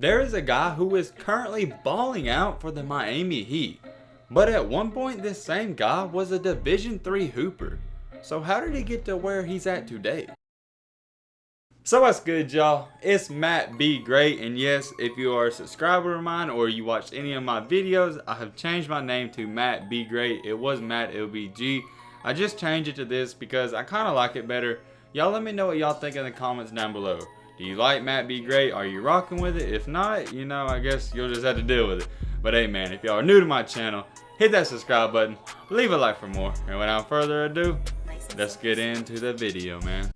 There is a guy who is currently balling out for the Miami Heat, but at one point this same guy was a Division III hooper. So how did he get to where he's at today? So what's good, y'all? It's LetsBeGreat, and yes, if you are a subscriber of mine or you watched any of my videos, I have changed my name to LetsBeGreat. It was Matt LBG. I just changed it to this because I kind of like it better. Y'all let me know what y'all think in the comments down below. Do you like LetsBeGreat? Are you rocking with it? If not, you know, I guess you'll just have to deal with it. But hey man, if y'all are new to my channel, hit that subscribe button, leave a like for more, and without further ado, let's get into the video, man.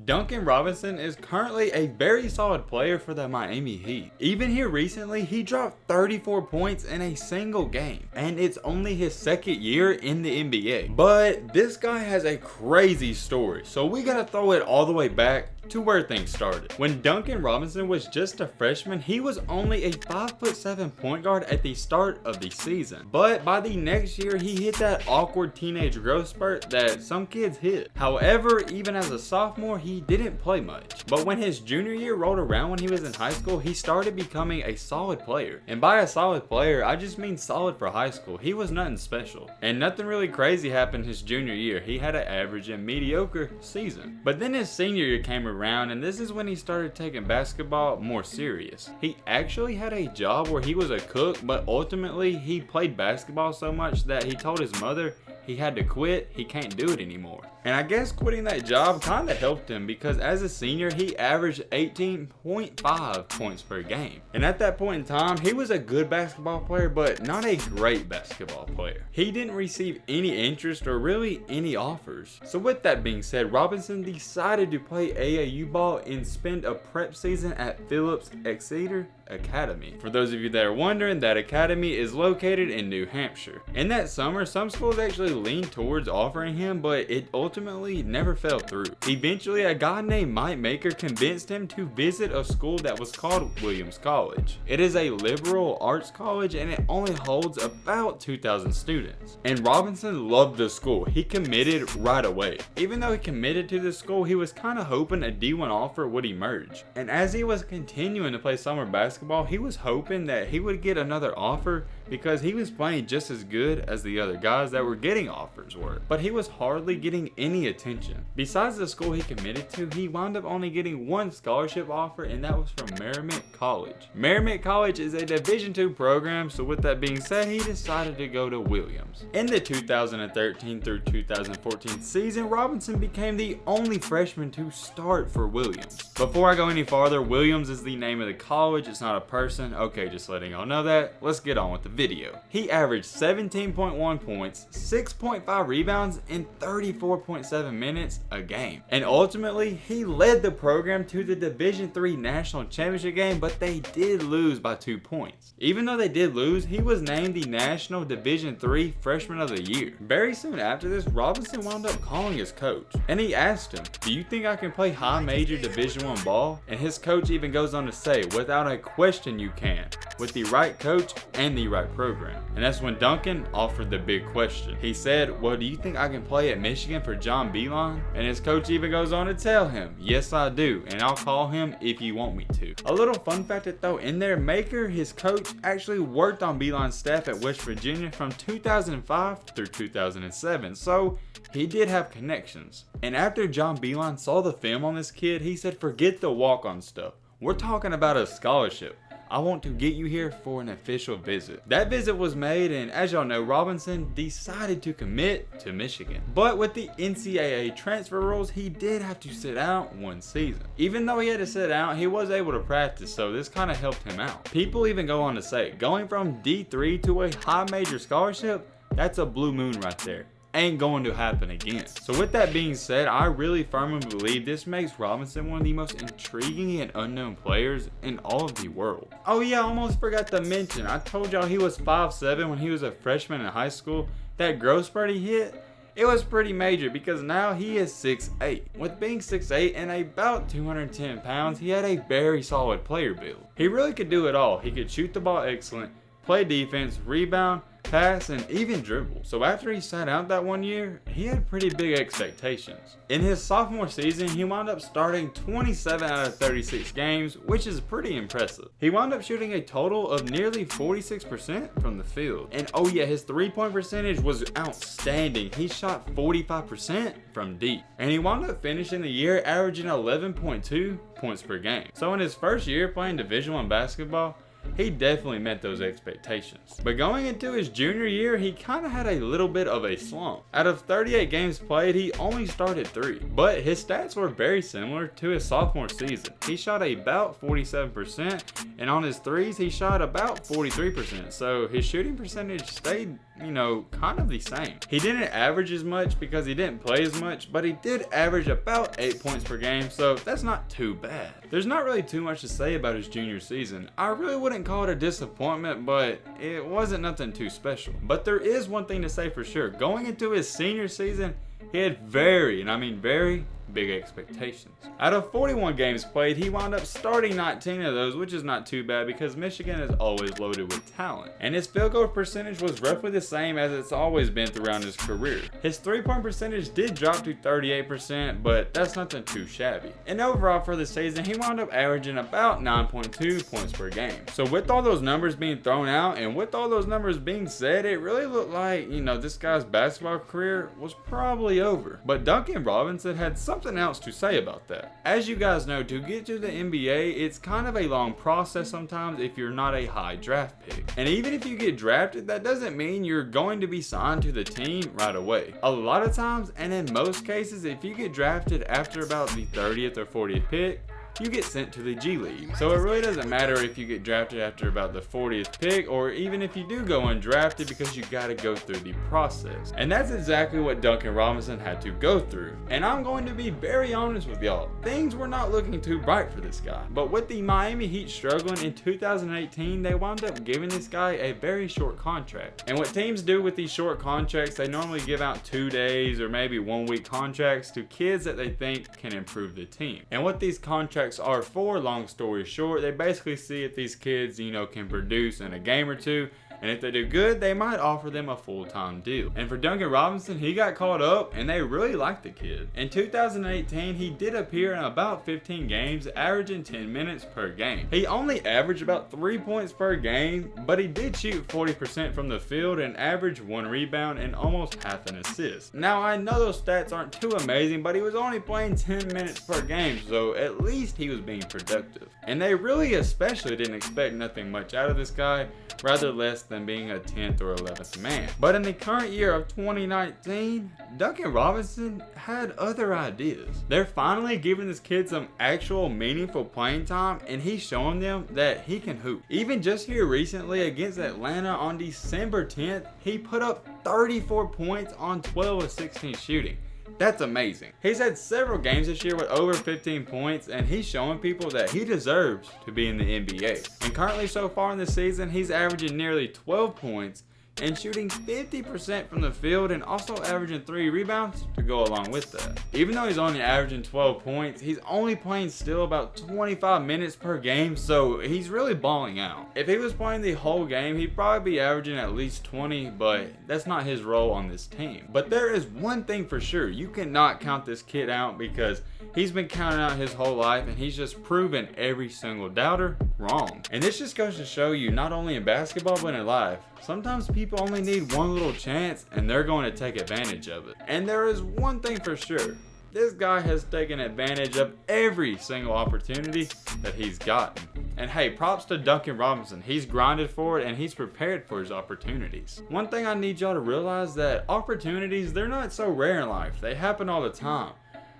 Duncan Robinson is currently a very solid player for the Miami Heat. Even here recently, he dropped 34 points in a single game, and it's only his second year in the NBA. But this guy has a crazy story, so we gotta throw it all the way back to where things started. When Duncan Robinson was just a freshman, he was only a 5'7" point guard at the start of the season. But by the next year, he hit that awkward teenage growth spurt that some kids hit. However, even as a sophomore, he didn't play much. But when his junior year rolled around when he was in high school, he started becoming a solid player. And by a solid player, I just mean solid for high school. He was nothing special. And nothing really crazy happened his junior year. He had an average and mediocre season. But then his senior year came around, and this is when he started taking basketball more serious. He actually had a job where he was a cook, but ultimately he played basketball so much that he told his mother he had to quit, he can't do it anymore. And I guess quitting that job kind of helped him because as a senior, he averaged 18.5 points per game. And at that point in time, he was a good basketball player, but not a great basketball player. He didn't receive any interest or really any offers. So with that being said, Robinson decided to play AAU ball and spend a prep season at Phillips Exeter Academy. For those of you that are wondering, that academy is located in New Hampshire. In that summer, some schools actually leaned towards offering him, but it ultimately never fell through. Eventually, a guy named Mike Maker convinced him to visit a school that was called Williams College. It is a liberal arts college and it only holds about 2,000 students. And Robinson loved the school. He committed right away. Even though he committed to the school, he was kind of hoping a D1 offer would emerge. And as he was continuing to play summer basketball, he was hoping that he would get another offer because he was playing just as good as the other guys that were getting offers were. But he was hardly getting any attention. Besides the school he committed to, he wound up only getting one scholarship offer, and that was from Merrimack College. Merrimack College is a Division II program, so with that being said, he decided to go to Williams. In the 2013 through 2014 season, Robinson became the only freshman to start for Williams. Before I go any farther, Williams is the name of the college, it's not a person. Okay, just letting y'all know that. Let's get on with the video. He averaged 17.1 points, 6.5 rebounds, and 34.7 minutes a game. And ultimately, he led the program to the Division III National Championship game, but they did lose by 2 points. Even though they did lose, he was named the National Division III Freshman of the Year. Very soon after this, Robinson wound up calling his coach, and he asked him, "Do you think I can play high major Division I ball?" And his coach even goes on to say, "Without a question you can, with the right coach and the right program." And that's when Duncan offered the big question. He said, "Well, do you think I can play at Michigan for John Beilein?" And his coach even goes on to tell him, "Yes, I do, and I'll call him if you want me to." A little fun fact to throw in there, Maker, his coach, actually worked on Beilein's staff at West Virginia from 2005 through 2007, so he did have connections. And after John Beilein saw the film on this kid, he said, "Forget the walk-on stuff. We're talking about a scholarship. I want to get you here for an official visit." That visit was made, and as y'all know, Robinson decided to commit to Michigan. But with the NCAA transfer rules, he did have to sit out one season. Even though he had to sit out, he was able to practice, so this kind of helped him out. People even go on to say, going from D3 to a high major scholarship, that's a blue moon right there. Ain't going to happen again. So with that being said, I really firmly believe this makes Robinson one of the most intriguing and unknown players in all of the world. Oh yeah, I almost forgot to mention, I told y'all he was 5'7" when he was a freshman in high school. That growth spurt he hit, it was pretty major because now he is 6'8". With being 6'8" and about 210 pounds, he had a very solid player build. He really could do it all. He could shoot the ball excellent, play defense, rebound, pass, and even dribble. So after he sat out that 1 year, he had pretty big expectations. In his sophomore season, he wound up starting 27 out of 36 games, which is pretty impressive. He wound up shooting a total of nearly 46% from the field. And oh yeah, his 3-point percentage was outstanding. He shot 45% from deep. And he wound up finishing the year averaging 11.2 points per game. So in his first year playing Division I basketball, he definitely met those expectations. But going into his junior year, he kind of had a little bit of a slump. Out of 38 games played, he only started 3. But his stats were very similar to his sophomore season. He shot about 47%, and on his threes, he shot about 43%. So his shooting percentage stayed, kind of the same. He didn't average as much because he didn't play as much, but he did average about 8 points per game, so that's not too bad. There's not really too much to say about his junior season. I really wouldn't call it a disappointment, but it wasn't nothing too special. But there is one thing to say for sure. Going into his senior season, he had very, and I mean very, big expectations. Out of 41 games played, he wound up starting 19 of those, which is not too bad because Michigan is always loaded with talent. And his field goal percentage was roughly the same as it's always been throughout his career. His 3-point percentage did drop to 38%, but that's nothing too shabby. And overall for the season, he wound up averaging about 9.2 points per game. So with all those numbers being thrown out and with all those numbers being said, it really looked like, this guy's basketball career was probably over. But Duncan Robinson had something else to say about that. As you guys know, to get to the NBA, it's kind of a long process sometimes if you're not a high draft pick. And even if you get drafted, that doesn't mean you're going to be signed to the team right away. A lot of times, and in most cases, if you get drafted after about the 30th or 40th pick, you get sent to the G League. So it really doesn't matter if you get drafted after about the 40th pick or even if you do go undrafted because you gotta go through the process. And that's exactly what Duncan Robinson had to go through. And I'm going to be very honest with y'all, things were not looking too bright for this guy. But with the Miami Heat struggling in 2018, they wound up giving this guy a very short contract. And what teams do with these short contracts, they normally give out 2 days or maybe 1 week contracts to kids that they think can improve the team. And what these contracts are for, long story short, they basically see if these kids, can produce in a game or two. And if they do good, they might offer them a full-time deal. And for Duncan Robinson, he got called up and they really liked the kid. In 2018, he did appear in about 15 games, averaging 10 minutes per game. He only averaged about 3 points per game, but he did shoot 40% from the field and averaged 1 rebound and almost half an assist. Now, I know those stats aren't too amazing, but he was only playing 10 minutes per game, so at least he was being productive. And they really especially didn't expect nothing much out of this guy, rather less than being a 10th or 11th man. But in the current year of 2019, Duncan Robinson had other ideas. They're finally giving this kid some actual meaningful playing time, and he's showing them that he can hoop. Even just here recently against Atlanta on December 10th, he put up 34 points on 12 of 16 shooting. That's amazing. He's had several games this year with over 15 points, and he's showing people that he deserves to be in the NBA. And currently so far in the season, he's averaging nearly 12 points and shooting 50% from the field and also averaging 3 rebounds to go along with that. Even though he's only averaging 12 points, he's only playing still about 25 minutes per game, so he's really balling out. If he was playing the whole game, he'd probably be averaging at least 20, but that's not his role on this team. But there is one thing for sure, you cannot count this kid out because he's been counted out his whole life and he's just proven every single doubter wrong. And this just goes to show you, not only in basketball but in life, sometimes people only need one little chance and they're going to take advantage of it. And there is one thing for sure, this guy has taken advantage of every single opportunity that he's gotten. And hey, props to Duncan Robinson. He's grinded for it and he's prepared for his opportunities. One thing I need y'all to realize, that opportunities, they're not so rare in life. They happen all the time.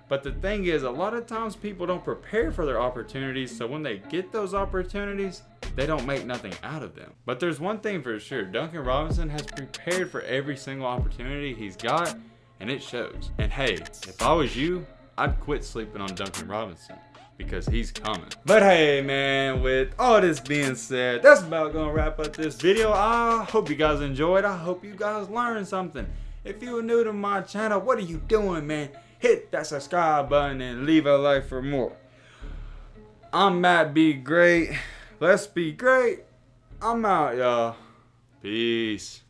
But the thing is, a lot of times people don't prepare for their opportunities, so when they get those opportunities, they don't make nothing out of them. But there's one thing for sure, Duncan Robinson has prepared for every single opportunity he's got, and it shows. And hey, if I was you, I'd quit sleeping on Duncan Robinson, because he's coming. But hey man, with all this being said, that's about gonna wrap up this video. I hope you guys enjoyed. I hope you guys learned something. If you're new to my channel, what are you doing, man? Hit that subscribe button and leave a like for more. I'm LetsBeGreat. Let's be great. I'm out, y'all. Peace.